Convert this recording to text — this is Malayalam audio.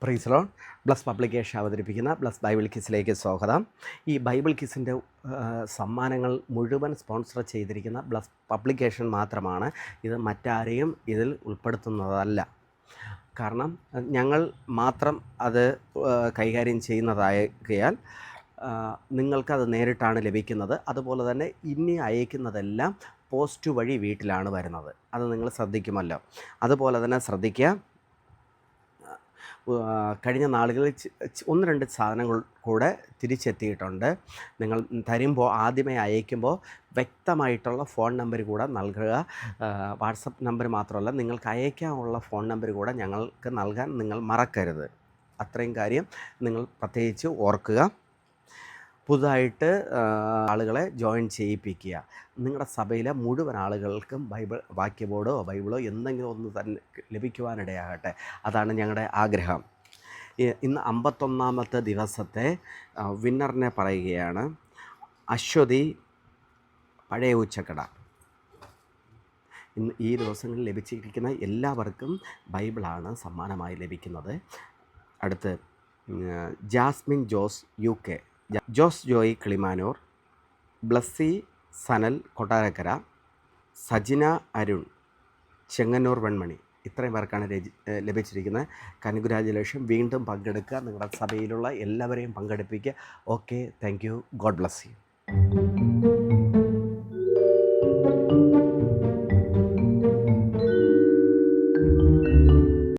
Price lord. ബ്ലസ് പബ്ലിക്കേഷൻ അവതരിപ്പിക്കുന്ന ബ്ലസ് ബൈബിൾ കിസിലേക്ക് സ്വാഗതം. ഈ ബൈബിൾ കിസിൻ്റെ സമ്മാനങ്ങൾ മുഴുവൻ സ്പോൺസർ ചെയ്തിരിക്കുന്ന ബ്ലസ് പബ്ലിക്കേഷൻ മാത്രമാണ്. ഇത് മറ്റാരെയും ഇതിൽ ഉൾപ്പെടുത്തുന്നതല്ല. കാരണം ഞങ്ങൾ മാത്രം അത് കൈകാര്യം ചെയ്യുന്നതായാൽ നിങ്ങൾക്കത് നേരിട്ടാണ് ലഭിക്കുന്നത്. അതുപോലെ തന്നെ ഇനി അയക്കുന്നതെല്ലാം പോസ്റ്റ് വഴി വീട്ടിലാണ് വരുന്നത്. അത് നിങ്ങൾ ശ്രദ്ധിക്കുമല്ലോ. അതുപോലെ തന്നെ ശ്രദ്ധിക്കുക. കഴിഞ്ഞ നാളുകളിൽ ഒന്ന് രണ്ട് സാധനങ്ങൾ കൂടെ തിരിച്ചെത്തിയിട്ടുണ്ട്. നിങ്ങൾ തരുമ്പോൾ ആദ്യമേ അയക്കുമ്പോൾ വ്യക്തമായിട്ടുള്ള ഫോൺ നമ്പർ കൂടെ നൽകുക. വാട്സപ്പ് നമ്പർ മാത്രമല്ല, നിങ്ങൾക്ക് അയക്കാനുള്ള ഫോൺ നമ്പർ കൂടെ ഞങ്ങൾക്ക് നൽകാൻ നിങ്ങൾ മറക്കരുത്. അത്രയും കാര്യം നിങ്ങൾ പ്രത്യേകിച്ച് ഓർക്കുക. പുതുതായിട്ട് ആളുകളെ ജോയിൻ ചെയ്യിപ്പിക്കുക. നിങ്ങളുടെ സഭയിലെ മുഴുവൻ ആളുകൾക്കും വാക്യബോർഡോ ബൈബിളോ എന്തെങ്കിലും ഒന്ന് തന്നെ ലഭിക്കുവാനിടയാകട്ടെ. അതാണ് ഞങ്ങളുടെ ആഗ്രഹം. ഇന്ന് 51ാമത്തെ ദിവസത്തെ വിന്നറിനെ പറയുകയാണ്. അശ്വതി പഴയ ഉച്ചക്കട. ഇന്ന് ഈ ദിവസങ്ങളിൽ ലഭിച്ചിരിക്കുന്ന എല്ലാവർക്കും ബൈബിളാണ് സമ്മാനമായി ലഭിക്കുന്നത്. അടുത്ത് ജാസ്മിൻ ജോസ് UK, ജോസ് ജോയി കിളിമാനൂർ, ബ്ലസ്സി സനൽ കൊട്ടാരക്കര, സജിന അരുൺ ചെങ്ങന്നൂർ വെൺമണി. ഇത്രയും പേർക്കാണ് ലഭിച്ചിരിക്കുന്നത്. കൺഗ്രാജുലേഷൻ. വീണ്ടും പങ്കെടുക്കുക. നിങ്ങളുടെ സഭയിലുള്ള എല്ലാവരെയും പങ്കെടുപ്പിക്കുക. Okay, thank you. God bless U.